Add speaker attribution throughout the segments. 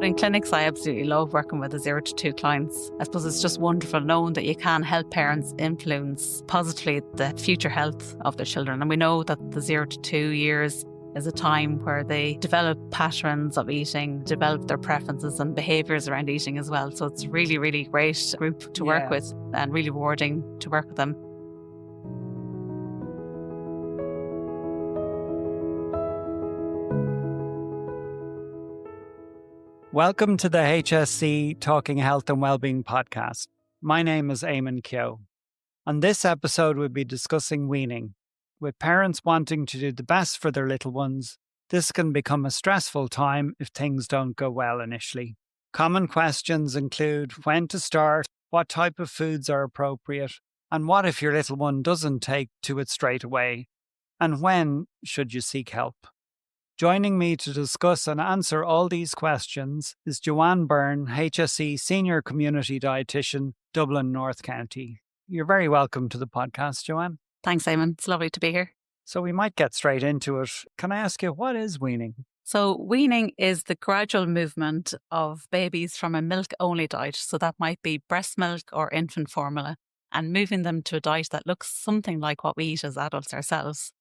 Speaker 1: In clinics, I absolutely love working with the 0 to 2 clients. I suppose it's just wonderful knowing that you can help parents influence positively the future health of their children. And we know that the 0 to 2 years is a time where they develop patterns of eating, develop their preferences and behaviours around eating as well. So it's a really, really great group to work with and really rewarding to work with them.
Speaker 2: Welcome to the HSE Talking Health and Wellbeing podcast. My name is Eamon Keogh. On this episode, we'll be discussing weaning. With parents wanting to do the best for their little ones, this can become a stressful time if things don't go well initially. Common questions include when to start, what type of foods are appropriate, and what if your little one doesn't take to it straight away, and when should you seek help? Joining me to discuss and answer all these questions is Joanne Byrne, HSE Senior Community Dietitian, Dublin North County. You're very welcome to the podcast, Joanne.
Speaker 1: Thanks, Eamon. It's lovely to be here.
Speaker 2: So we might get straight into it. Can I ask you, what is weaning?
Speaker 1: So weaning is the gradual movement of babies from a milk-only diet, so that might be breast milk or infant formula, and moving them to a diet that looks something like what we eat as adults ourselves.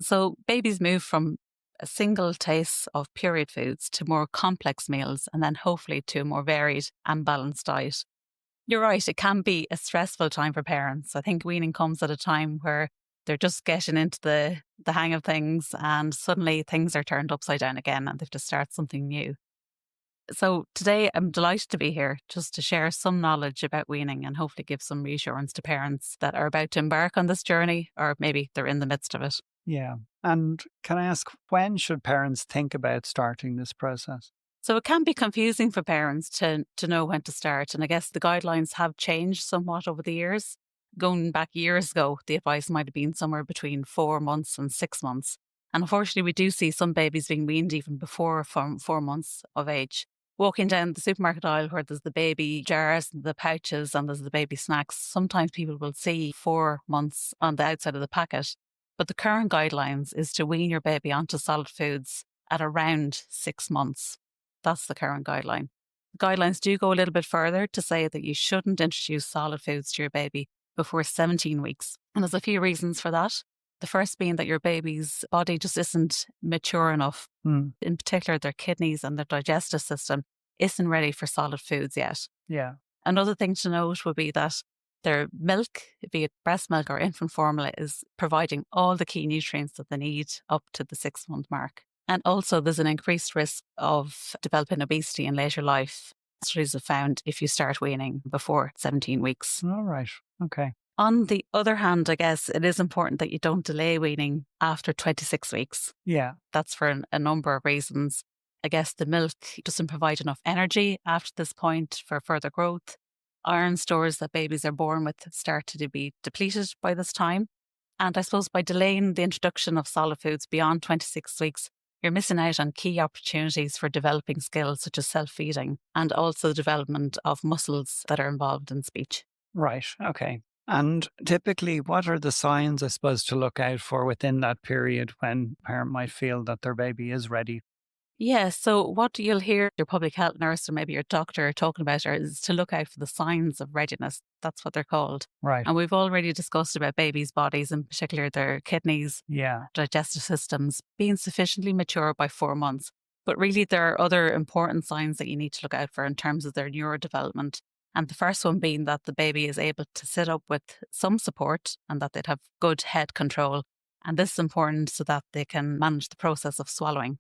Speaker 1: So babies move from a single taste of pureed foods to more complex meals, and then hopefully to a more varied and balanced diet. You're right, it can be a stressful time for parents. I think weaning comes at a time where they're just getting into the hang of things, and suddenly things are turned upside down again and they have to start something new. So today I'm delighted to be here just to share some knowledge about weaning and hopefully give some reassurance to parents that are about to embark on this journey, or maybe they're in the midst of it.
Speaker 2: Yeah. And can I ask, when should parents think about starting this process?
Speaker 1: So it can be confusing for parents to know when to start. And I guess the guidelines have changed somewhat over the years. Going back years ago, the advice might have been somewhere between 4 months and 6 months. And unfortunately, we do see some babies being weaned even before 4 months of age. Walking down the supermarket aisle where there's the baby jars, the pouches, and there's the baby snacks, sometimes people will see 4 months on the outside of the packet. But the current guidelines is to wean your baby onto solid foods at around 6 months. That's the current guideline. The guidelines do go a little bit further to say that you shouldn't introduce solid foods to your baby before 17 weeks. And there's a few reasons for that. The first being that your baby's body just isn't mature enough. In particular, their kidneys and their digestive system isn't ready for solid foods yet.
Speaker 2: Yeah.
Speaker 1: Another thing to note would be that their milk, be it breast milk or infant formula, is providing all the key nutrients that they need up to the 6 month mark. And also there's an increased risk of developing obesity in later life. Studies have found if you start weaning before 17 weeks.
Speaker 2: All right. Okay.
Speaker 1: On the other hand, I guess it is important that you don't delay weaning after 26 weeks.
Speaker 2: Yeah.
Speaker 1: That's for a number of reasons. I guess the milk doesn't provide enough energy after this point for further growth. Iron stores that babies are born with start to be depleted by this time. And I suppose by delaying the introduction of solid foods beyond 26 weeks, you're missing out on key opportunities for developing skills such as self-feeding and also the development of muscles that are involved in speech.
Speaker 2: Right. Okay. And typically, what are the signs, I suppose, to look out for within that period when a parent might feel that their baby is ready?
Speaker 1: Yeah, so what you'll hear your public health nurse or maybe your doctor talking about is to look out for the signs of readiness. That's what they're called.
Speaker 2: Right.
Speaker 1: And we've already discussed about babies' bodies, in particular their kidneys,
Speaker 2: Yeah.
Speaker 1: digestive systems, being sufficiently mature by 4 months. But really, there are other important signs that you need to look out for in terms of their neurodevelopment. And the first one being that the baby is able to sit up with some support and that they'd have good head control. And this is important so that they can manage the process of swallowing.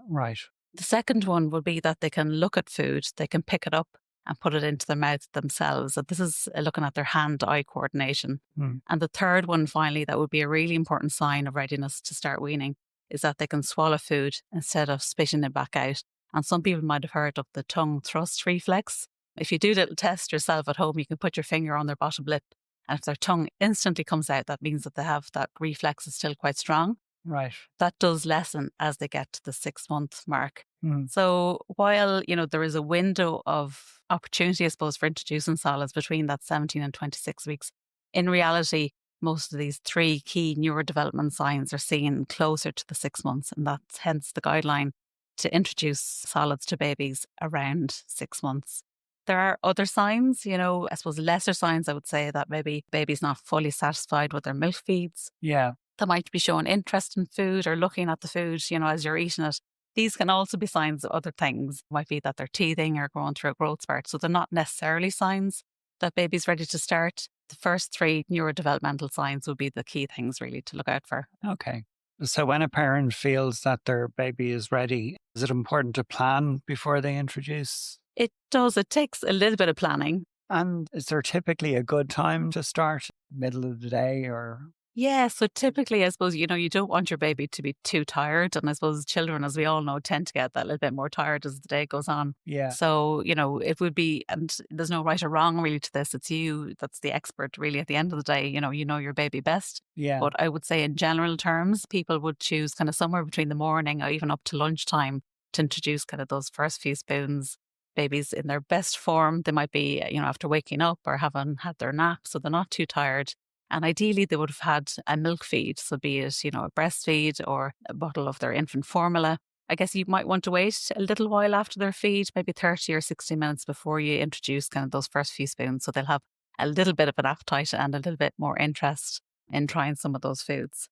Speaker 2: Right.
Speaker 1: The second one would be that they can look at food, they can pick it up and put it into their mouth themselves. And this is looking at their hand-eye coordination. And the third one, finally, that would be a really important sign of readiness to start weaning, is that they can swallow food instead of spitting it back out. And some people might have heard of the tongue thrust reflex. If you do a little test yourself at home, you can put your finger on their bottom lip. And if their tongue instantly comes out, that means that they have that reflex is still quite strong.
Speaker 2: Right.
Speaker 1: That does lessen as they get to the 6 month mark. So while, there is a window of opportunity, I suppose, for introducing solids between that 17 and 26 weeks, in reality, most of these 3 key neurodevelopment signs are seen closer to the 6 months. And that's hence the guideline to introduce solids to babies around 6 months. There are other signs, I suppose lesser signs, I would say, that maybe baby's not fully satisfied with their milk feeds.
Speaker 2: Yeah.
Speaker 1: They might be showing interest in food or looking at the food, as you're eating it. These can also be signs of other things. It might be that they're teething or going through a growth spurt. So they're not necessarily signs that baby's ready to start. The first 3 neurodevelopmental signs would be the key things really to look out for.
Speaker 2: Okay. So when a parent feels that their baby is ready, is it important to plan before they introduce?
Speaker 1: It does. It takes a little bit of planning.
Speaker 2: And is there typically a good time to start? Middle of the day or?
Speaker 1: Yeah, so typically, I suppose, you don't want your baby to be too tired. And I suppose children, as we all know, tend to get that little bit more tired as the day goes on.
Speaker 2: Yeah.
Speaker 1: So, it would be, and there's no right or wrong really to this. It's you that's the expert really at the end of the day. You know your baby best.
Speaker 2: Yeah.
Speaker 1: But I would say in general terms, people would choose kind of somewhere between the morning or even up to lunchtime to introduce kind of those first few spoons. Babies in their best form, they might be, after waking up or having had their nap, so they're not too tired. And ideally, they would have had a milk feed, so be it, a breastfeed or a bottle of their infant formula. I guess you might want to wait a little while after their feed, maybe 30 or 60 minutes before you introduce kind of those first few spoons. So they'll have a little bit of an appetite and a little bit more interest in trying some of those foods.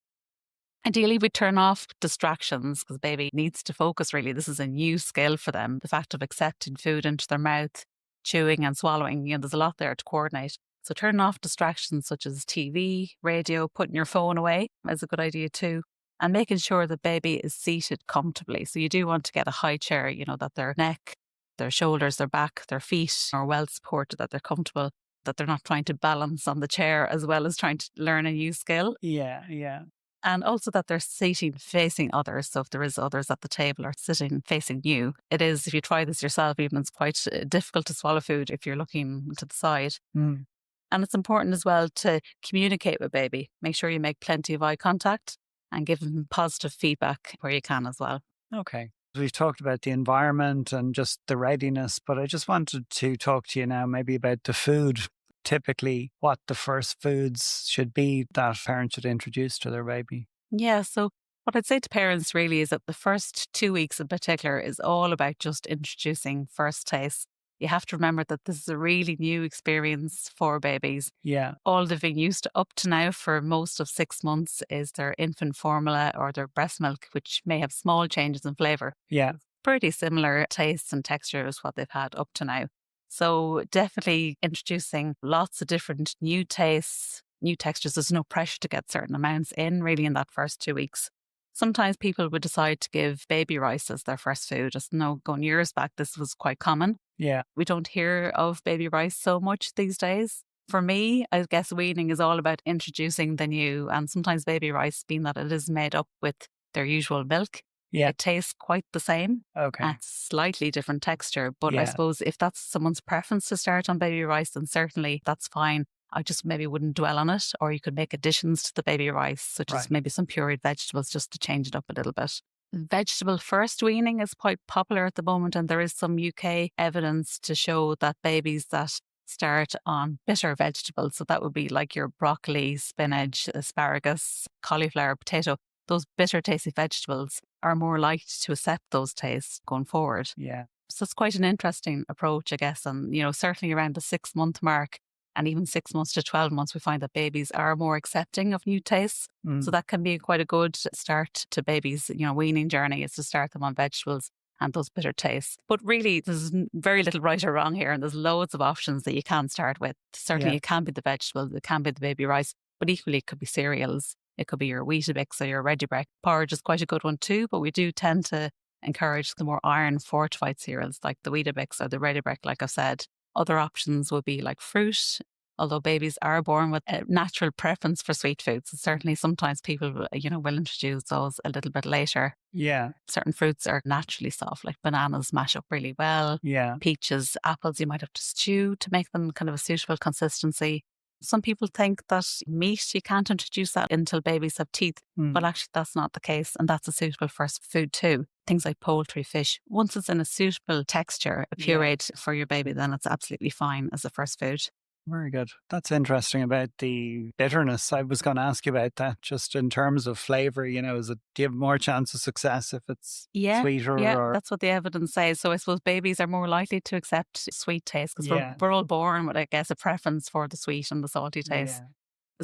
Speaker 1: Ideally, we turn off distractions because baby needs to focus really. This is a new skill for them. The fact of accepting food into their mouth, chewing and swallowing, there's a lot there to coordinate. So turning off distractions such as TV, radio, putting your phone away is a good idea too. And making sure that baby is seated comfortably. So you do want to get a high chair, that their neck, their shoulders, their back, their feet are well supported, that they're comfortable, that they're not trying to balance on the chair as well as trying to learn a new skill.
Speaker 2: Yeah.
Speaker 1: And also that they're sitting facing others. So if there is others at the table or sitting facing you, it is, if you try this yourself, even it's quite difficult to swallow food if you're looking to the side.
Speaker 2: Mm.
Speaker 1: And it's important as well to communicate with baby. Make sure you make plenty of eye contact and give them positive feedback where you can as well.
Speaker 2: Okay. We've talked about the environment and just the readiness, but I just wanted to talk to you now maybe about the food. Typically, what the first foods should be that parents should introduce to their baby.
Speaker 1: Yeah, so what I'd say to parents really is that the first 2 weeks in particular is all about just introducing first tastes. You have to remember that this is a really new experience for babies.
Speaker 2: Yeah.
Speaker 1: All they've been used to up to now for most of 6 months is their infant formula or their breast milk, which may have small changes in flavour.
Speaker 2: Yeah.
Speaker 1: Pretty similar tastes and textures what they've had up to now. So definitely introducing lots of different new tastes, new textures. There's no pressure to get certain amounts in really in that first 2 weeks. Sometimes people would decide to give baby rice as their first food. Just going years back, this was quite common.
Speaker 2: Yeah.
Speaker 1: We don't hear of baby rice so much these days. For me, I guess weaning is all about introducing the new, and sometimes baby rice, being that it is made up with their usual milk.
Speaker 2: Yeah.
Speaker 1: It tastes quite the same.
Speaker 2: Okay.
Speaker 1: And slightly different texture. But I
Speaker 2: Yeah.
Speaker 1: suppose if that's someone's preference to start on baby rice, then certainly that's fine. I just maybe wouldn't dwell on it, or you could make additions to the baby rice, such as
Speaker 2: Right.
Speaker 1: maybe some pureed vegetables just to change it up a little bit. Vegetable first weaning is quite popular at the moment, and there is some UK evidence to show that babies that start on bitter vegetables, so that would be like your broccoli, spinach, asparagus, cauliflower, potato, those bitter tasty vegetables are more likely to accept those tastes going forward.
Speaker 2: Yeah.
Speaker 1: So it's quite an interesting approach, I guess. And, certainly around the 6-month mark and even 6 months to 12 months, we find that babies are more accepting of new tastes.
Speaker 2: Mm.
Speaker 1: So that can be quite a good start to babies, weaning journey is to start them on vegetables and those bitter tastes. But really, there's very little right or wrong here. And there's loads of options that you can start with. Certainly, It can be the vegetables, it can be the baby rice, but equally it could be cereals. It could be your Weetabix or your Ready-Brek. Porridge is quite a good one too, but we do tend to encourage the more iron-fortified cereals like the Weetabix or the Ready-Brek, like I've said. Other options would be like fruit, although babies are born with a natural preference for sweet foods. So certainly sometimes people, will introduce those a little bit later.
Speaker 2: Yeah.
Speaker 1: Certain fruits are naturally soft, like bananas mash up really well.
Speaker 2: Yeah.
Speaker 1: Peaches, apples, you might have to stew to make them kind of a suitable consistency. Some people think that meat, you can't introduce that until babies have teeth, but actually that's not the case, and that's a suitable first food too. Things like poultry, fish. Once it's in a suitable texture, a pureed for your baby, then it's absolutely fine as a first food.
Speaker 2: Very good. That's interesting about the bitterness. I was going to ask you about that just in terms of flavor. Do you have more chance of success if it's
Speaker 1: Yeah,
Speaker 2: sweeter
Speaker 1: yeah,
Speaker 2: or?
Speaker 1: that's what the evidence says. So I suppose babies are more likely to accept sweet taste because we're,
Speaker 2: Yeah,
Speaker 1: we're all born with, I guess, a preference for the sweet and the salty taste.
Speaker 2: yeah.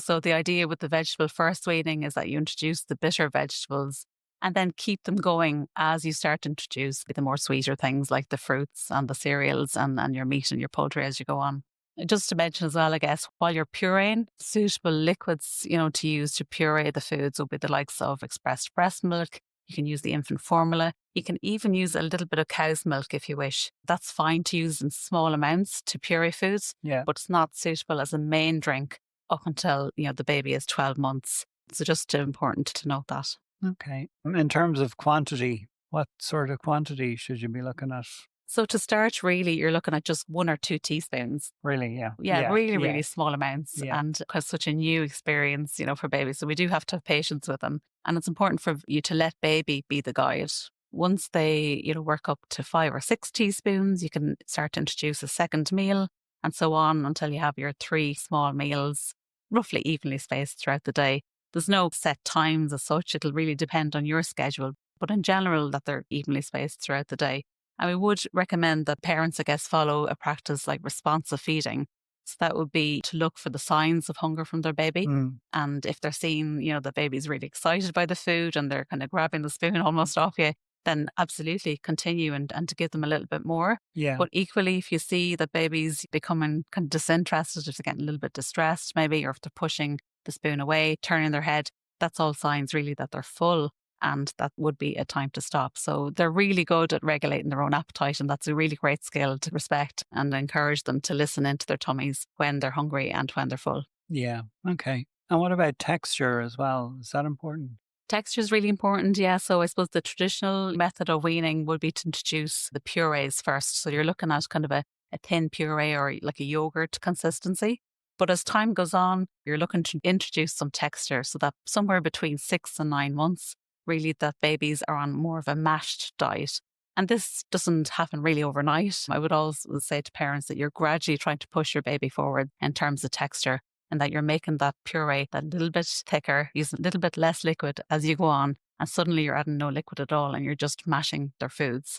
Speaker 1: So the idea with the vegetable first weaning is that you introduce the bitter vegetables and then keep them going as you start to introduce the more sweeter things like the fruits and the cereals and your meat and your poultry as you go on. Just to mention as well, I guess, while you're pureeing, suitable liquids, to use to puree the foods will be the likes of expressed breast milk. You can use the infant formula. You can even use a little bit of cow's milk if you wish. That's fine to use in small amounts to puree foods,
Speaker 2: Yeah.
Speaker 1: but it's not suitable as a main drink up until, the baby is 12 months. So just important to note that.
Speaker 2: Okay. In terms of quantity, what sort of quantity should you be looking at?
Speaker 1: So to start, really, you're looking at just 1 or 2 teaspoons.
Speaker 2: Really? Yeah.
Speaker 1: Yeah,
Speaker 2: Yeah.
Speaker 1: really,
Speaker 2: Yeah.
Speaker 1: really small amounts.
Speaker 2: Yeah.
Speaker 1: And because such a new experience, for babies. So we do have to have patience with them. And it's important for you to let baby be the guide. Once they, work up to 5 or 6 teaspoons, you can start to introduce a second meal and so on until you have your 3 small meals, roughly evenly spaced throughout the day. There's no set times as such. It'll really depend on your schedule, but in general, that they're evenly spaced throughout the day. And we would recommend that parents, I guess, follow a practice like responsive feeding. So that would be to look for the signs of hunger from their baby.
Speaker 2: Mm.
Speaker 1: And if they're seeing, the baby's really excited by the food and they're kind of grabbing the spoon almost off you, then absolutely continue and to give them a little bit more.
Speaker 2: Yeah.
Speaker 1: But equally, if you see that baby's becoming kind of disinterested, if they're getting a little bit distressed maybe, or if they're pushing the spoon away, turning their head, that's all signs really that they're full and that would be a time to stop. So they're really good at regulating their own appetite, and that's a really great skill to respect and encourage them to listen into their tummies when they're hungry and when they're full.
Speaker 2: Yeah. Okay. And what about texture as well? Is that important?
Speaker 1: Texture is really important, yeah. So I suppose the traditional method of weaning would be to introduce the purees first. So you're looking at kind of a thin puree or like a yogurt consistency. But as time goes on, you're looking to introduce some texture so that somewhere between 6 and 9 months, really that babies are on more of a mashed diet. And this doesn't happen really overnight. I would also say to parents that you're gradually trying to push your baby forward in terms of texture and that you're making that puree that little bit thicker, using a little bit less liquid as you go on. And suddenly you're adding no liquid at all and you're just mashing their foods.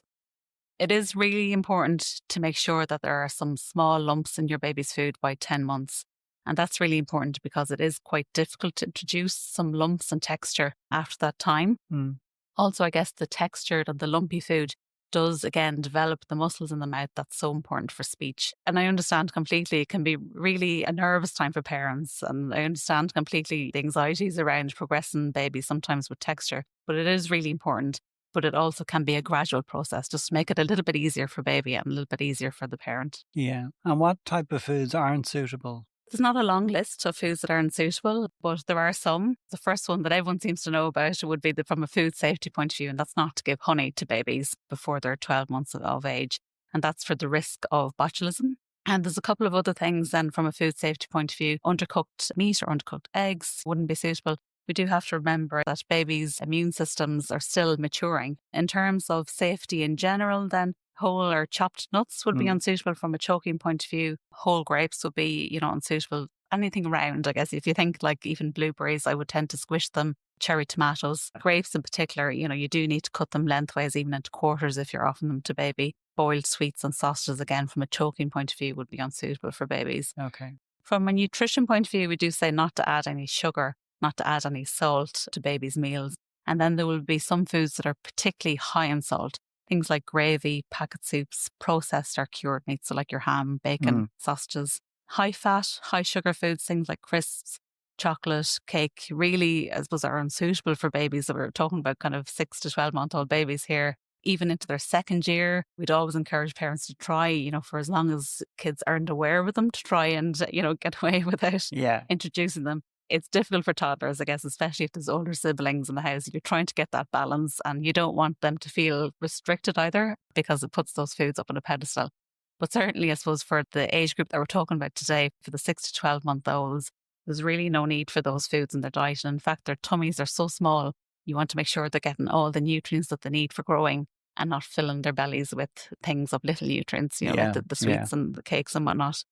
Speaker 1: It is really important to make sure that there are some small lumps in your baby's food by 10 months. And that's really important because it is quite difficult to introduce some lumps and texture after that time.
Speaker 2: Mm.
Speaker 1: Also, I guess the textured and the lumpy food does again develop the muscles in the mouth that's so important for speech. And I understand completely it can be really a nervous time for parents. And I understand completely the anxieties around progressing babies sometimes with texture, but it is really important. But it also can be a gradual process just to make it a little bit easier for baby and a little bit easier for the parent.
Speaker 2: Yeah. And what type of foods aren't suitable?
Speaker 1: There's not a long list of foods that aren't suitable, but there are some. The first one that everyone seems to know about would be from a food safety point of view, and that's not to give honey to babies before they're 12 months of age. And that's for the risk of botulism. And there's a couple of other things then from a food safety point of view. Undercooked meat or undercooked eggs wouldn't be suitable. We do have to remember that babies' immune systems are still maturing. In terms of safety in general, then whole or chopped nuts would be unsuitable from a choking point of view. Whole grapes would be, unsuitable. Anything round, I guess, if you think like even blueberries, I would tend to squish them. Cherry tomatoes, grapes in particular, you do need to cut them lengthways, even into quarters if you're offering them to baby. Boiled sweets and sausages, again, from a choking point of view, would be unsuitable for babies.
Speaker 2: Okay.
Speaker 1: From a nutrition point of view, we do say not to add any sugar, not to add any salt to babies' meals. And then there will be some foods that are particularly high in salt. Things like gravy, packet soups, processed or cured meats, so like your ham, bacon, sausages. High fat, high sugar foods, things like crisps, chocolate, cake, really, I suppose, are unsuitable for babies. So we're talking about kind of 6 to 12-month-old babies here. Even into their second year, we'd always encourage parents to try, for as long as kids aren't aware with them, to try and, get away without introducing them. It's difficult for toddlers, I guess, especially if there's older siblings in the house. You're trying to get that balance and you don't want them to feel restricted either because it puts those foods up on a pedestal. But certainly, I suppose, for the age group that we're talking about today, for the 6 to 12-month-olds, there's really no need for those foods in their diet. And in fact, their tummies are so small, you want to make sure they're getting all the nutrients that they need for growing and not filling their bellies with things of little nutrients, like the sweets and the cakes and whatnot.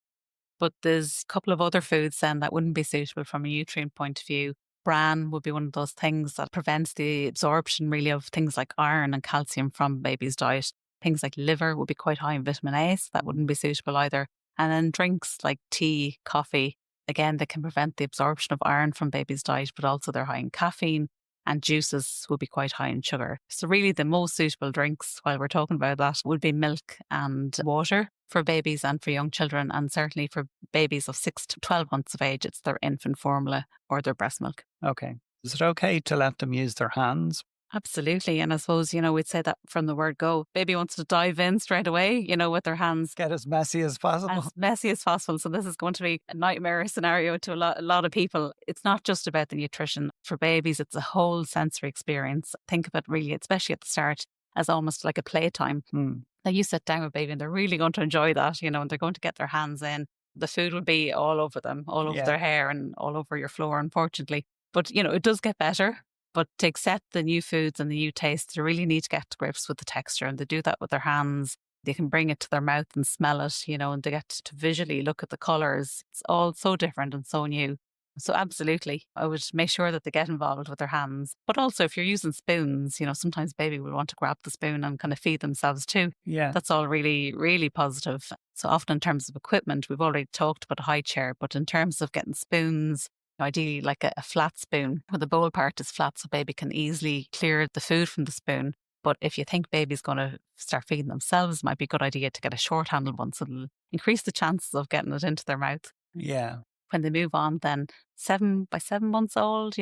Speaker 1: But there's a couple of other foods then that wouldn't be suitable from a nutrient point of view. Bran would be one of those things that prevents the absorption really of things like iron and calcium from baby's diet. Things like liver would be quite high in vitamin A, so that wouldn't be suitable either. And then drinks like tea, coffee, again, they can prevent the absorption of iron from baby's diet, but also they're high in caffeine, and juices will be quite high in sugar. So really the most suitable drinks, while we're talking about that, would be milk and water for babies and for young children. And certainly for babies of 6 to 12 months of age, it's their infant formula or their breast milk.
Speaker 2: Okay. Is it okay to let them use their hands?
Speaker 1: Absolutely. And I suppose, we'd say that from the word go. Baby wants to dive in straight away, with their hands
Speaker 2: Get as messy as possible.
Speaker 1: as messy as possible. So this is going to be a nightmare scenario to a lot of people. It's not just about the nutrition. For babies, it's a whole sensory experience. Think of it really, especially at the start, as almost like a playtime. Now you sit down with baby and they're really going to enjoy that, and they're going to get their hands in. The food will be all over them, all over their hair and all over your floor, unfortunately. But, it does get better. But to accept the new foods and the new tastes, they really need to get to grips with the texture, and they do that with their hands. They can bring it to their mouth and smell it, and they get to visually look at the colours. It's all so different and so new. So absolutely, I would make sure that they get involved with their hands. But also if you're using spoons, sometimes baby will want to grab the spoon and kind of feed themselves too.
Speaker 2: Yeah.
Speaker 1: That's all really, really positive. So often in terms of equipment, we've already talked about a high chair, but in terms of getting spoons, ideally like a flat spoon where the bowl part is flat so baby can easily clear the food from the spoon. But if you think baby's going to start feeding themselves, it might be a good idea to get a short handled one so it'll increase the chances of getting it into their mouth.
Speaker 2: Yeah.
Speaker 1: When they move on, then 7 months old,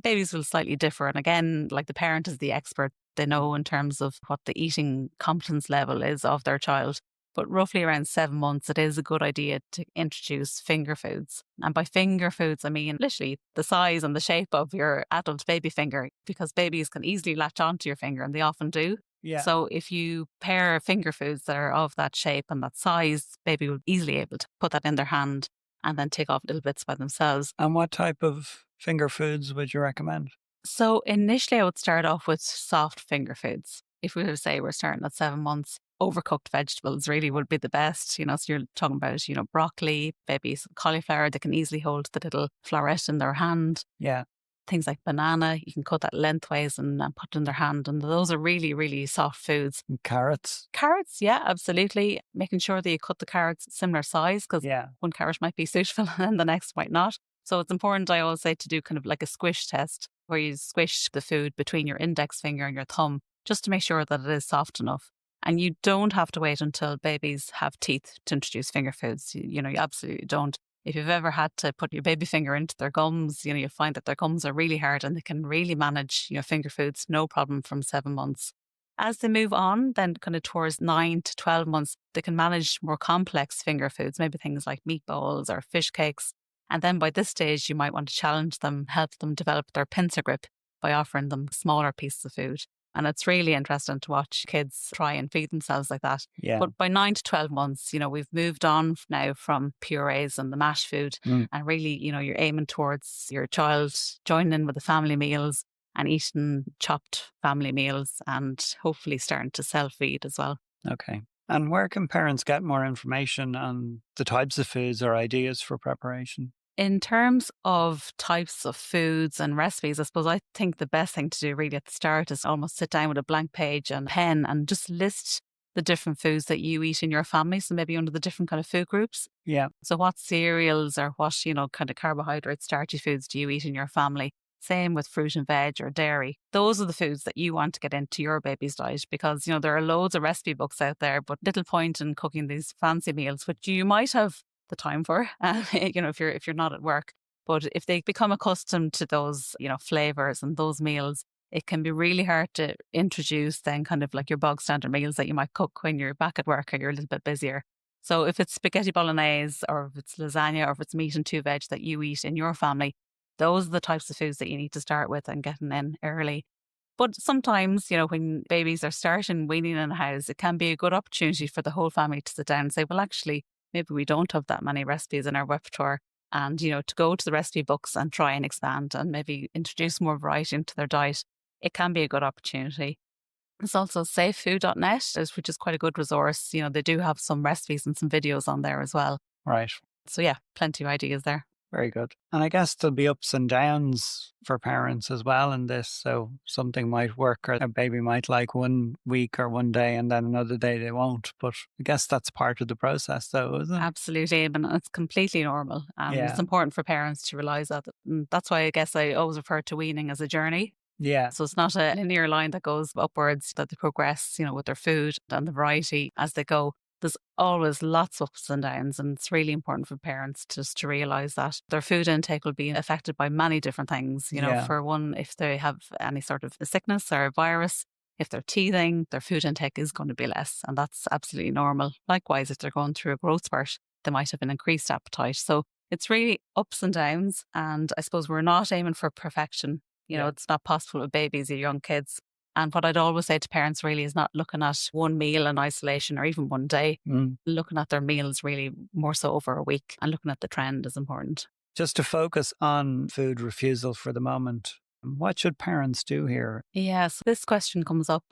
Speaker 1: babies will slightly differ. And again, like the parent is the expert, they know in terms of what the eating competence level is of their child. But roughly around 7 months, it is a good idea to introduce finger foods. And by finger foods, I mean literally the size and the shape of your adult baby finger, because babies can easily latch onto your finger, and they often do.
Speaker 2: Yeah.
Speaker 1: So if you pair finger foods that are of that shape and that size, baby will easily able to put that in their hand and then take off little bits by themselves.
Speaker 2: And what type of finger foods would you recommend?
Speaker 1: So initially I would start off with soft finger foods. If we were to say we're starting at 7 months, overcooked vegetables really would be the best. So you're talking about, broccoli, maybe some cauliflower. They can easily hold the little floret in their hand.
Speaker 2: Yeah.
Speaker 1: Things like banana, you can cut that lengthways and put it in their hand. And those are really, really soft foods.
Speaker 2: And carrots?
Speaker 1: Carrots, yeah, absolutely. Making sure that you cut the carrots similar size, because one carrot might be suitable and the next might not. So it's important, I always say, to do kind of like a squish test where you squish the food between your index finger and your thumb just to make sure that it is soft enough. And you don't have to wait until babies have teeth to introduce finger foods. You absolutely don't. If you've ever had to put your baby finger into their gums, you find that their gums are really hard and they can really manage, finger foods, no problem from 7 months. As they move on, then kind of towards 9 to 12 months, they can manage more complex finger foods, maybe things like meatballs or fish cakes. And then by this stage, you might want to challenge them, help them develop their pincer grip by offering them smaller pieces of food. And it's really interesting to watch kids try and feed themselves like that.
Speaker 2: Yeah.
Speaker 1: But by 9 to 12 months, we've moved on now from purées and the mash food. And really, you're aiming towards your child joining in with the family meals and eating chopped family meals and hopefully starting to self-feed as well.
Speaker 2: Okay. And where can parents get more information on the types of foods or ideas for preparation?
Speaker 1: In terms of types of foods and recipes, I suppose I think the best thing to do really at the start is almost sit down with a blank page and pen and just list the different foods that you eat in your family. So maybe under the different kind of food groups.
Speaker 2: Yeah.
Speaker 1: So what cereals or what, kind of carbohydrate, starchy foods do you eat in your family? Same with fruit and veg or dairy. Those are the foods that you want to get into your baby's diet because, there are loads of recipe books out there, but little point in cooking these fancy meals, which you might have the time for, if you're not at work. But if they become accustomed to those, flavors and those meals, it can be really hard to introduce then kind of like your bog standard meals that you might cook when you're back at work or you're a little bit busier. So if it's spaghetti bolognese or if it's lasagna or if it's meat and 2 veg that you eat in your family, those are the types of foods that you need to start with and getting in early. But sometimes, when babies are starting weaning in a house, it can be a good opportunity for the whole family to sit down and say, well, actually, maybe we don't have that many recipes in our repertoire. And, to go to the recipe books and try and expand and maybe introduce more variety into their diet, it can be a good opportunity. There's also safefood.net, which is quite a good resource. They do have some recipes and some videos on there as well.
Speaker 2: Right.
Speaker 1: So yeah, plenty of ideas there.
Speaker 2: Very good. And I guess there'll be ups and downs for parents as well in this. So something might work or a baby might like one week or one day and then another day they won't. But I guess that's part of the process though, isn't it?
Speaker 1: Absolutely, and it's completely normal. And it's
Speaker 2: Yeah.
Speaker 1: important for parents to realise that. And that's why I guess I always refer to weaning as a journey.
Speaker 2: Yeah.
Speaker 1: So it's not a linear line that goes upwards, that they progress, with their food and the variety as they go. There's always lots of ups and downs, and it's really important for parents just to realise that their food intake will be affected by many different things.
Speaker 2: Yeah.
Speaker 1: For one, if they have any sort of a sickness or a virus, if they're teething, their food intake is going to be less, and that's absolutely normal. Likewise, if they're going through a growth spurt, they might have an increased appetite. So it's really ups and downs, and I suppose we're not aiming for perfection.
Speaker 2: Yeah.
Speaker 1: It's not possible with babies or young kids. And what I'd always say to parents really is not looking at one meal in isolation or even one day. Looking at their meals really more so over a week, and looking at the trend is important.
Speaker 2: Just to focus on food refusal for the moment, what should parents do here?
Speaker 1: Yes, this question comes up,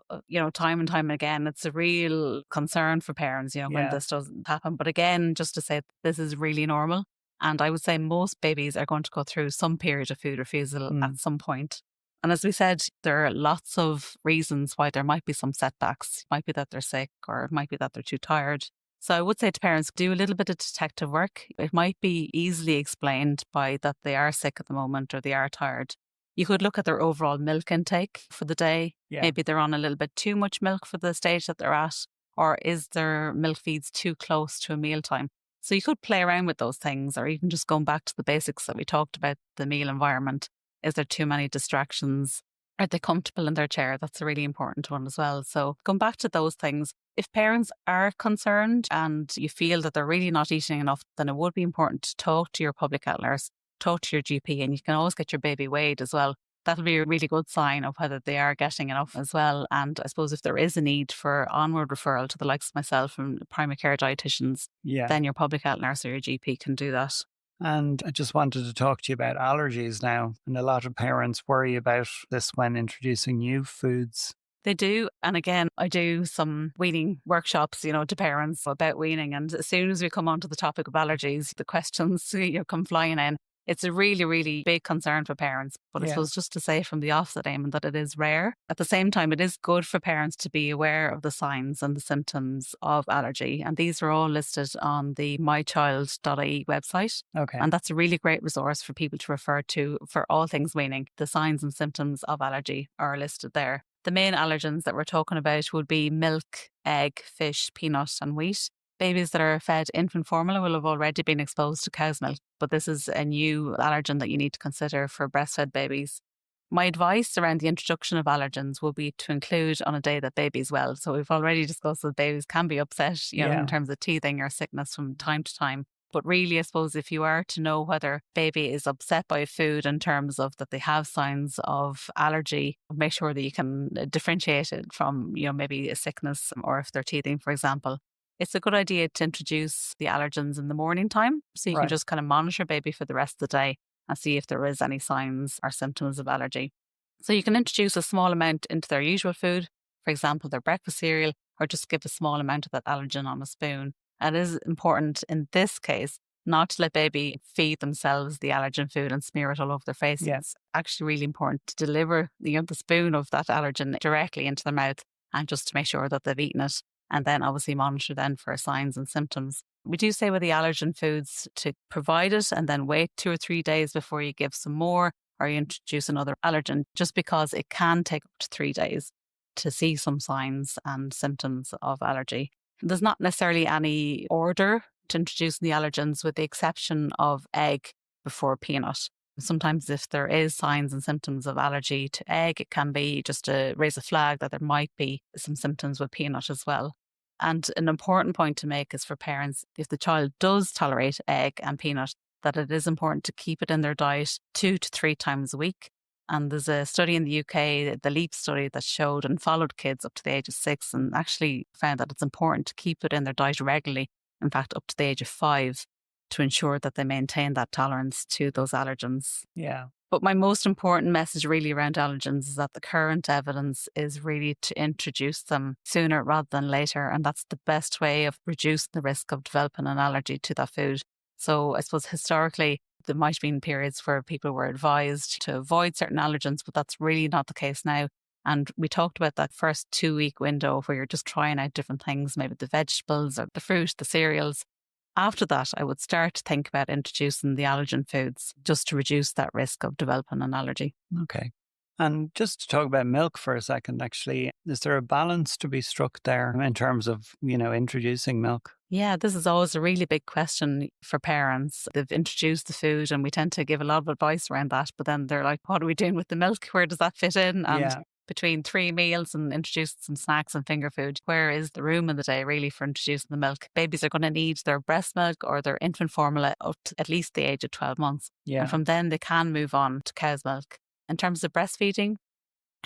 Speaker 1: time and time again. It's a real concern for parents, when
Speaker 2: Yeah.
Speaker 1: this doesn't happen. But again, just to say this is really normal. And I would say most babies are going to go through some period of food refusal at some point. And as we said, there are lots of reasons why there might be some setbacks. It might be that they're sick, or it might be that they're too tired. So I would say to parents, do a little bit of detective work. It might be easily explained by that they are sick at the moment or they are tired. You could look at their overall milk intake for the day.
Speaker 2: Yeah.
Speaker 1: Maybe they're on a little bit too much milk for the stage that they're at, or is their milk feeds too close to a mealtime? So you could play around with those things, or even just going back to the basics that we talked about, the meal environment. Is there too many distractions? Are they comfortable in their chair? That's a really important one as well. So going back to those things, if parents are concerned and you feel that they're really not eating enough, then it would be important to talk to your public health nurse, talk to your GP, and you can always get your baby weighed as well. That'll be a really good sign of whether they are getting enough as well. And I suppose if there is a need for onward referral to the likes of myself and primary care dietitians, then your public health nurse or your GP can do that.
Speaker 2: And I just wanted to talk to you about allergies now. And a lot of parents worry about this when introducing new foods.
Speaker 1: They do. And again, I do some weaning workshops, to parents about weaning. And as soon as we come onto the topic of allergies, the questions come flying in. It's a really, really big concern for parents. But I suppose just to say from the offset, Eamon, that it is rare. At the same time, it is good for parents to be aware of the signs and the symptoms of allergy. And these are all listed on the mychild.ie website.
Speaker 2: Okay.
Speaker 1: And that's a really great resource for people to refer to for all things weaning. The signs and symptoms of allergy are listed there. The main allergens that we're talking about would be milk, egg, fish, peanut and wheat. Babies that are fed infant formula will have already been exposed to cow's milk, but this is a new allergen that you need to consider for breastfed babies. My advice around the introduction of allergens will be to include on a day that baby's well. So we've already discussed that babies can be upset, in terms of teething or sickness from time to time. But really, I suppose if you are to know whether baby is upset by food in terms of that they have signs of allergy, make sure that you can differentiate it from, maybe a sickness, or if they're teething, for example. It's a good idea to introduce the allergens in the morning time. So you can just kind of monitor baby for the rest of the day and see if there is any signs or symptoms of allergy. So you can introduce a small amount into their usual food, for example, their breakfast cereal, or just give a small amount of that allergen on a spoon. And it is important in this case not to let baby feed themselves the allergen food and smear it all over their face.
Speaker 2: Yeah.
Speaker 1: It's actually really important to deliver the spoon of that allergen directly into their mouth, and just to make sure that they've eaten it. And then obviously monitor then for signs and symptoms. We do say with the allergen foods to provide it and then wait 2 or 3 days before you give some more or you introduce another allergen, just because it can take up to 3 days to see some signs and symptoms of allergy. There's not necessarily any order to introducing the allergens, with the exception of egg before peanut. Sometimes if there is signs and symptoms of allergy to egg, it can be just to raise a flag that there might be some symptoms with peanut as well. And an important point to make is for parents, if the child does tolerate egg and peanut, that it is important to keep it in their diet 2 to 3 times a week. And there's a study in the UK, the LEAP study, that showed and followed kids up to the age of 6 and actually found that it's important to keep it in their diet regularly, in fact, up to the age of 5, to ensure that they maintain that tolerance to those allergens.
Speaker 2: Yeah.
Speaker 1: But my most important message really around allergens is that the current evidence is really to introduce them sooner rather than later. And that's the best way of reducing the risk of developing an allergy to that food. So I suppose historically, there might have been periods where people were advised to avoid certain allergens, but that's really not the case now. And we talked about that first 2-week window where you're just trying out different things, maybe the vegetables or the fruit, the cereals. After that, I would start to think about introducing the allergen foods just to reduce that risk of developing an allergy.
Speaker 2: Okay. And just to talk about milk for a second, actually, is there a balance to be struck there in terms of, introducing milk?
Speaker 1: Yeah, this is always a really big question for parents. They've introduced the food and we tend to give a lot of advice around that, but then they're like, what are we doing with the milk? Where does that fit in? And
Speaker 2: Yeah.
Speaker 1: between 3 meals and introducing some snacks and finger food, where is the room in the day really for introducing the milk? Babies are going to need their breast milk or their infant formula up to at least the age of 12 months.
Speaker 2: Yeah.
Speaker 1: And from then they can move on to cow's milk. In terms of breastfeeding,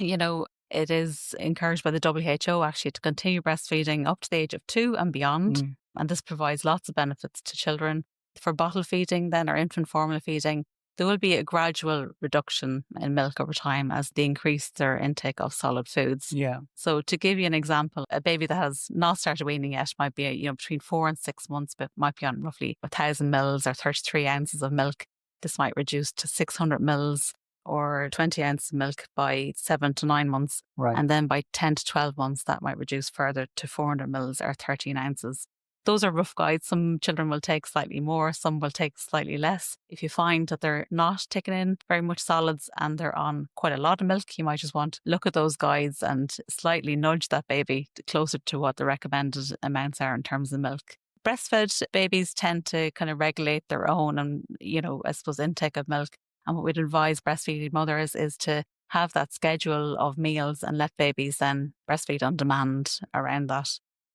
Speaker 1: it is encouraged by the WHO actually to continue breastfeeding up to the age of 2 and beyond. And this provides lots of benefits to children. For bottle feeding then, or infant formula feeding, there will be a gradual reduction in milk over time as they increase their intake of solid foods.
Speaker 2: Yeah.
Speaker 1: So to give you an example, a baby that has not started weaning yet might be, between 4 and 6 months, but might be on roughly 1,000 mils or 33 ounces of milk. This might reduce to 600 mils or 20 ounces of milk by 7 to 9 months.
Speaker 2: Right.
Speaker 1: And then by 10 to 12 months, that might reduce further to 400 mils or 13 ounces. Those are rough guides. Some children will take slightly more, some will take slightly less. If you find that they're not taking in very much solids and they're on quite a lot of milk, you might just want to look at those guides and slightly nudge that baby closer to what the recommended amounts are in terms of milk. Breastfed babies tend to kind of regulate their own and, I suppose, intake of milk. And what we'd advise breastfeeding mothers is to have that schedule of meals and let babies then breastfeed on demand around that.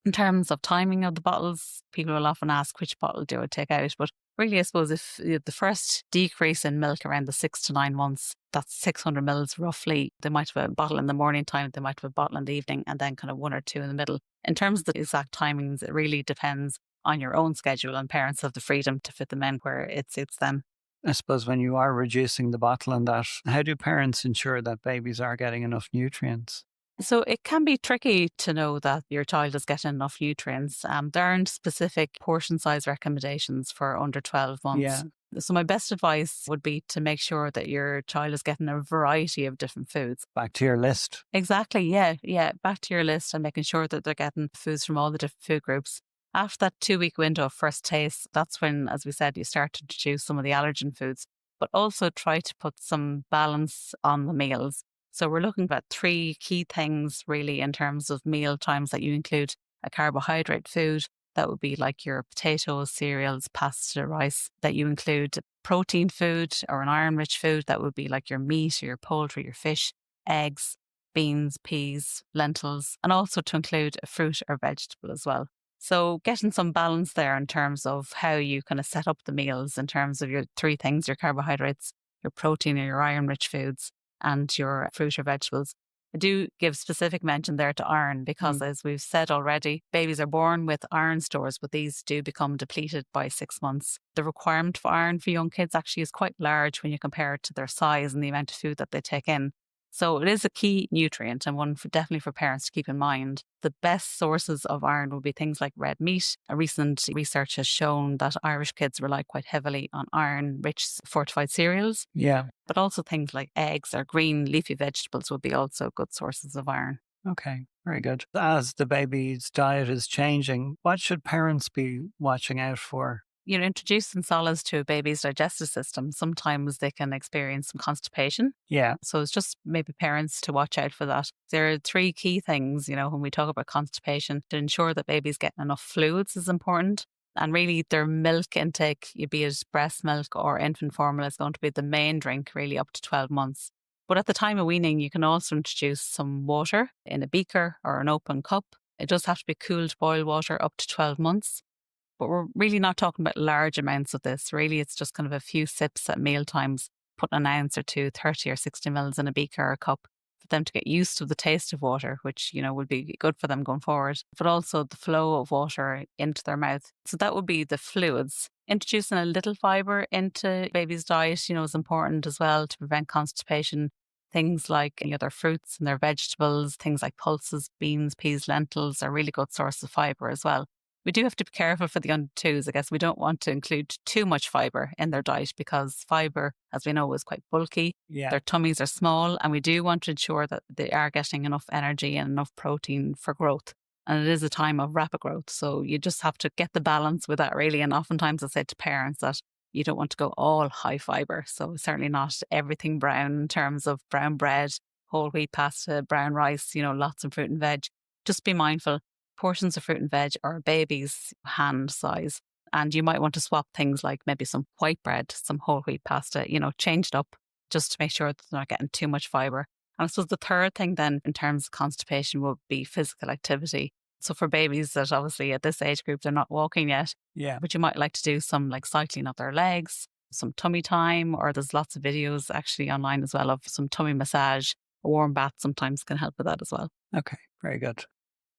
Speaker 1: In terms of timing of the bottles, people will often ask which bottle do I take out. But really, I suppose if the first decrease in milk around the 6 to 9 months, that's 600 mils roughly. They might have a bottle in the morning time, they might have a bottle in the evening, and then kind of 1 or 2 in the middle. In terms of the exact timings, it really depends on your own schedule, and parents have the freedom to fit them in where it suits them.
Speaker 2: I suppose when you are reducing the bottle and that, how do parents ensure that babies are getting enough nutrients?
Speaker 1: So it can be tricky to know that your child is getting enough nutrients. There aren't specific portion size recommendations for under 12 months.
Speaker 2: Yeah.
Speaker 1: So my best advice would be to make sure that your child is getting a variety of different foods.
Speaker 2: Back to your list.
Speaker 1: Exactly. Yeah. Back to your list and making sure that they're getting foods from all the different food groups. After that 2-week window of first taste, that's when, as we said, you start to introduce some of the allergen foods, but also try to put some balance on the meals. So we're looking at 3 key things really in terms of meal times that you include a carbohydrate food. That would be like your potatoes, cereals, pasta, rice. That you include protein food or an iron-rich food. That would be like your meat or your poultry, your fish, eggs, beans, peas, lentils, and also to include a fruit or vegetable as well. So getting some balance there in terms of how you kind of set up the meals in terms of your 3 things, your carbohydrates, your protein or your iron-rich foods, and your fruit or vegetables. I do give specific mention there to iron because, as we've said already, babies are born with iron stores, but these do become depleted by 6 months. The requirement for iron for young kids actually is quite large when you compare it to their size and the amount of food that they take in. So it is a key nutrient and one definitely for parents to keep in mind. The best sources of iron will be things like red meat. A recent research has shown that Irish kids rely quite heavily on iron-rich fortified cereals.
Speaker 2: Yeah.
Speaker 1: But also things like eggs or green leafy vegetables would be also good sources of iron.
Speaker 2: Okay, very good. As the baby's diet is changing, what should parents be watching out for?
Speaker 1: Introducing solids to a baby's digestive system, sometimes they can experience some constipation.
Speaker 2: Yeah.
Speaker 1: So it's just maybe parents to watch out for that. There are 3 key things, when we talk about constipation. To ensure that baby's getting enough fluids is important. And really their milk intake, be it breast milk or infant formula, is going to be the main drink really up to 12 months. But at the time of weaning, you can also introduce some water in a beaker or an open cup. It does have to be cooled boiled water up to 12 months. But we're really not talking about large amounts of this. Really, it's just kind of a few sips at meal times, putting an ounce or 2, 30 or 60 mils in a beaker or a cup for them to get used to the taste of water, which, would be good for them going forward, but also the flow of water into their mouth. So that would be the fluids. Introducing a little fibre into baby's diet, is important as well to prevent constipation. Things like their fruits and their vegetables, things like pulses, beans, peas, lentils are really good source of fibre as well. We do have to be careful for the under twos. I guess we don't want to include too much fibre in their diet because fibre, as we know, is quite bulky.
Speaker 2: Yeah.
Speaker 1: Their tummies are small, and we do want to ensure that they are getting enough energy and enough protein for growth. And it is a time of rapid growth. So you just have to get the balance with that, really. And oftentimes I say to parents that you don't want to go all high fibre. So certainly not everything brown in terms of brown bread, whole wheat pasta, brown rice, lots of fruit and veg. Just be mindful. Portions of fruit and veg are a baby's hand size. And you might want to swap things like maybe some white bread, some whole wheat pasta, change it up just to make sure that they're not getting too much fibre. And I suppose the third thing then in terms of constipation would be physical activity. So for babies that obviously at this age group, they're not walking yet, but you might like to do some like cycling of their legs, some tummy time, or there's lots of videos actually online as well of some tummy massage. A warm bath sometimes can help with that as well.
Speaker 2: Okay, very good.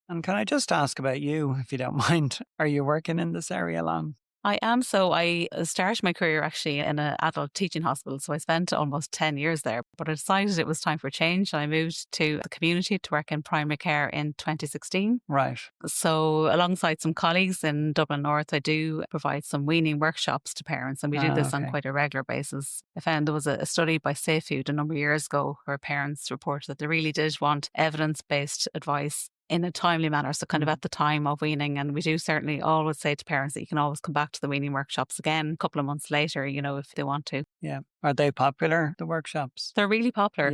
Speaker 2: And can I just ask about you, if you don't mind? Are you working in this area long?
Speaker 1: I am. So I started my career actually in an adult teaching hospital. So I spent almost 10 years there, but I decided it was time for change. And I moved to the community to work in primary care in 2016.
Speaker 2: Right.
Speaker 1: So alongside some colleagues in Dublin North, I do provide some weaning workshops to parents. And we do this on quite a regular basis. I found there was a study by Safe Food a number of years ago where parents reported that they really did want evidence-based advice in a timely manner, so kind of at the time of weaning. And we do certainly always say to parents that you can always come back to the weaning workshops again a couple of months later, if they want to.
Speaker 2: Yeah. Are they popular, the workshops?
Speaker 1: They're really popular,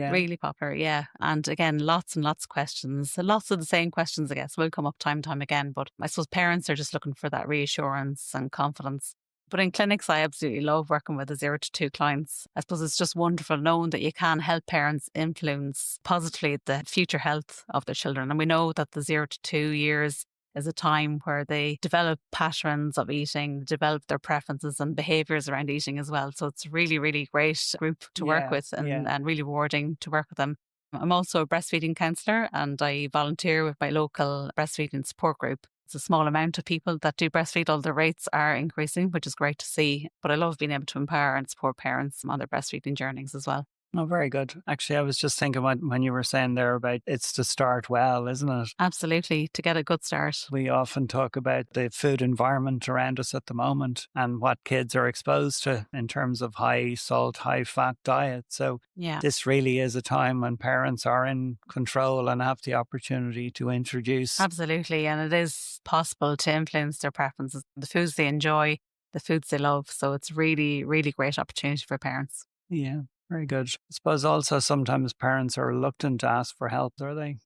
Speaker 1: yeah. And again, lots and lots of questions. Lots of the same questions, I guess, will come up time and time again. But I suppose parents are just looking for that reassurance and confidence. But in clinics, I absolutely love working with the 0 to 2 clients. I suppose it's just wonderful knowing that you can help parents influence positively the future health of their children. And we know that the 0 to 2 years is a time where they develop patterns of eating, develop their preferences and behaviours around eating as well. So it's a really, really great group to work with and really rewarding to work with them. I'm also a breastfeeding counsellor and I volunteer with my local breastfeeding support group. It's a small amount of people that do breastfeed, although the rates are increasing, which is great to see. But I love being able to empower and support parents on their breastfeeding journeys as well.
Speaker 2: Oh, very good. Actually, I was just thinking when you were saying there about it's to start well, isn't it?
Speaker 1: Absolutely, to get a good start.
Speaker 2: We often talk about the food environment around us at the moment and what kids are exposed to in terms of high salt, high fat diet. So this really is a time when parents are in control and have the opportunity to introduce.
Speaker 1: Absolutely, and it is possible to influence their preferences, the foods they enjoy, the foods they love. So it's really, really great opportunity for parents.
Speaker 2: Yeah. Very good. I suppose also sometimes parents are reluctant to ask for help, are they?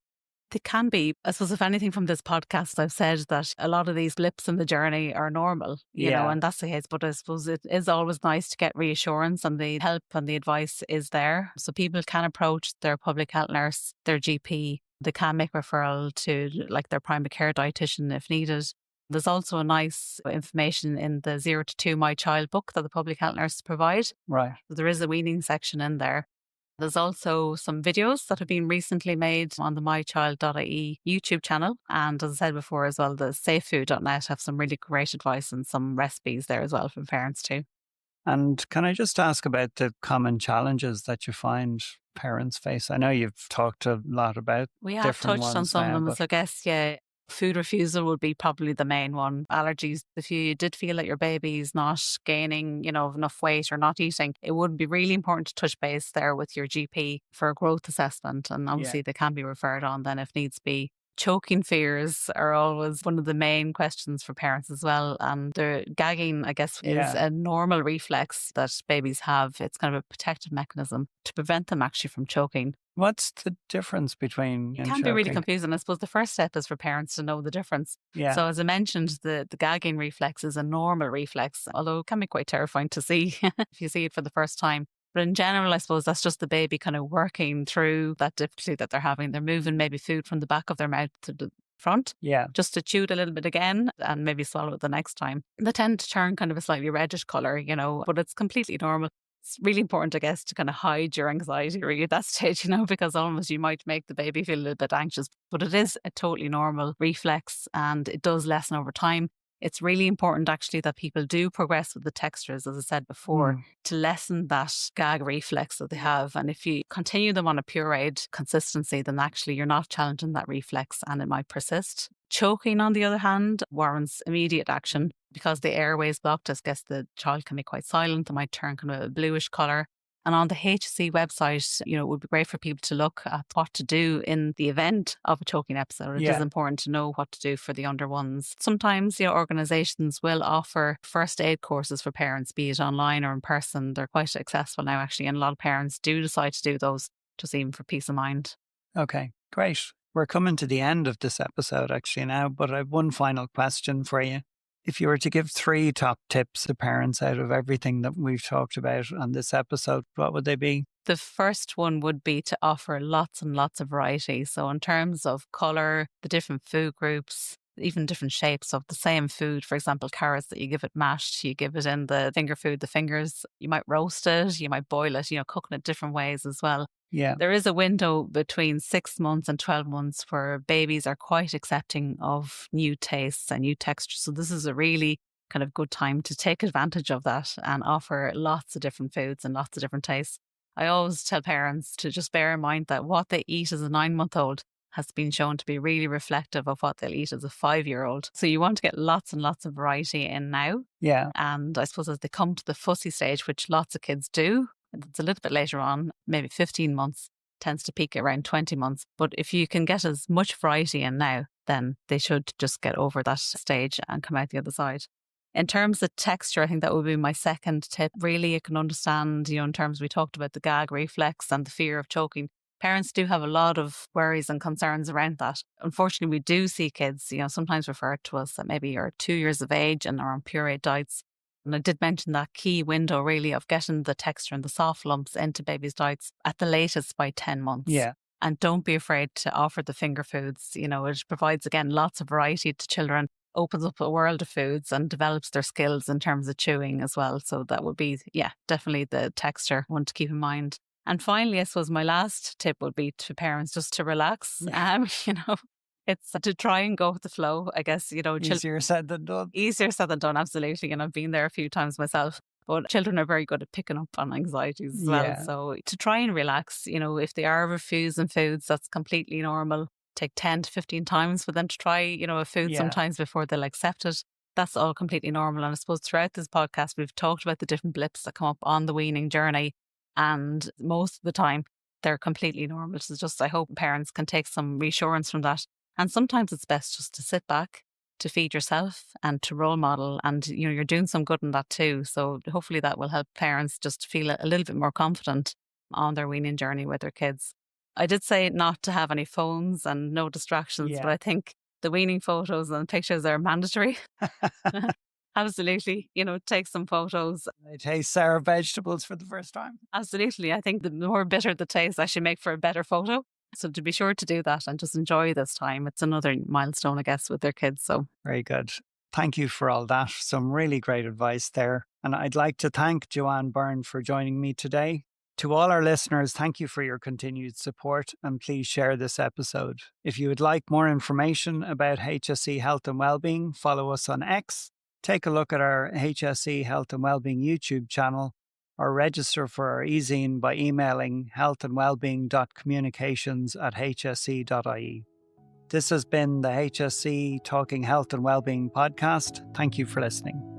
Speaker 1: They can be. I suppose if anything from this podcast, I've said that a lot of these blips in the journey are normal, you know, and that's the case. But I suppose it is always nice to get reassurance and the help and the advice is there. So people can approach their public health nurse, their GP. They can make referral to like their primary care dietitian if needed. There's also a nice information in the 0 to 2 My Child book that the public health nurses provide.
Speaker 2: Right.
Speaker 1: So there is a weaning section in there. There's also some videos that have been recently made on the mealtimes.ie YouTube channel. And as I said before as well, the safefood.net have some really great advice and some recipes there as well for parents too.
Speaker 2: And can I just ask about the common challenges that you find parents face? I know you've talked a lot about
Speaker 1: We have touched on some of them. So I guess, food refusal would be probably the main one. Allergies, if you did feel that your baby's not gaining, enough weight or not eating, it would be really important to touch base there with your GP for a growth assessment. And obviously they can be referred on then if needs be. Choking fears are always one of the main questions for parents as well. And the gagging, I guess, is a normal reflex that babies have. It's kind of a protective mechanism to prevent them actually from choking.
Speaker 2: What's the difference between
Speaker 1: It can be really confusing. I suppose the first step is for parents to know the difference.
Speaker 2: Yeah.
Speaker 1: So as I mentioned, the gagging reflex is a normal reflex, although it can be quite terrifying to see if you see it for the first time. But in general, I suppose that's just the baby kind of working through that difficulty that they're having. They're moving maybe food from the back of their mouth to the front, just to chew it a little bit again and maybe swallow it the next time. They tend to turn kind of a slightly reddish colour, but it's completely normal. It's really important, I guess, to kind of hide your anxiety really at that stage, because almost you might make the baby feel a little bit anxious. But it is a totally normal reflex and it does lessen over time. It's really important actually that people do progress with the textures, as I said before, to lessen that gag reflex that they have. And if you continue them on a pureed consistency, then actually you're not challenging that reflex and it might persist. Choking, on the other hand, warrants immediate action because the airway is blocked. I guess the child can be quite silent. They might turn kind of a bluish colour. And on the HSE website, it would be great for people to look at what to do in the event of a choking episode. It is important to know what to do for the under ones. Sometimes, organisations will offer first aid courses for parents, be it online or in person. They're quite accessible now, actually, and a lot of parents do decide to do those, just even for peace of mind.
Speaker 2: Okay, great. We're coming to the end of this episode actually now, but I have one final question for you. If you were to give 3 top tips to parents out of everything that we've talked about on this episode, what would they be?
Speaker 1: The first one would be to offer lots and lots of variety. So in terms of colour, the different food groups, even different shapes of the same food. For example, carrots that you give it mashed, you give it in the finger food, the fingers, you might roast it, you might boil it, cooking it different ways as well.
Speaker 2: Yeah.
Speaker 1: There is a window between 6 months and 12 months where babies are quite accepting of new tastes and new textures. So this is a really kind of good time to take advantage of that and offer lots of different foods and lots of different tastes. I always tell parents to just bear in mind that what they eat as a 9-month-old has been shown to be really reflective of what they'll eat as a 5-year-old. So you want to get lots and lots of variety in now.
Speaker 2: Yeah.
Speaker 1: And I suppose as they come to the fussy stage, which lots of kids do, it's a little bit later on, maybe 15 months, tends to peak around 20 months. But if you can get as much variety in now, then they should just get over that stage and come out the other side. In terms of texture, I think that would be my second tip. Really, you can understand, in terms we talked about the gag reflex and the fear of choking. Parents do have a lot of worries and concerns around that. Unfortunately, we do see kids, sometimes referred to us that maybe are 2 years of age and are on purée diets. And I did mention that key window really of getting the texture and the soft lumps into babies' diets at the latest by 10 months.
Speaker 2: Yeah.
Speaker 1: And don't be afraid to offer the finger foods. It provides, again, lots of variety to children, opens up a world of foods and develops their skills in terms of chewing as well. So that would be, definitely the texture one to keep in mind. And finally, I suppose my last tip would be to parents just to relax. It's to try and go with the flow, I guess,
Speaker 2: Easier said than done.
Speaker 1: Easier said than done, absolutely. And I've been there a few times myself. But children are very good at picking up on anxieties as well. So to try and relax, if they are refusing foods, that's completely normal. Take 10 to 15 times for them to try, a food sometimes before they'll accept it. That's all completely normal. And I suppose throughout this podcast, we've talked about the different blips that come up on the weaning journey. And most of the time, they're completely normal. So just, I hope parents can take some reassurance from that. And sometimes it's best just to sit back, to feed yourself and to role model. And, you're doing some good in that too. So hopefully that will help parents just feel a little bit more confident on their weaning journey with their kids. I did say not to have any phones and no distractions, but I think the weaning photos and pictures are mandatory. Absolutely. Take some photos.
Speaker 2: They taste sour vegetables for the first time.
Speaker 1: Absolutely. I think the more bitter the taste actually make for a better photo. So to be sure to do that and just enjoy this time. It's another milestone, I guess, with their kids. So
Speaker 2: very good. Thank you for all that. Some really great advice there. And I'd like to thank Joanne Byrne for joining me today. To all our listeners, thank you for your continued support and please share this episode. If you would like more information about HSE Health and Wellbeing, follow us on X, take a look at our HSE Health and Wellbeing YouTube channel, or register for our Ezine by emailing healthandwellbeing.communications@hse.ie. This has been the HSE Talking Health and Wellbeing podcast. Thank you for listening.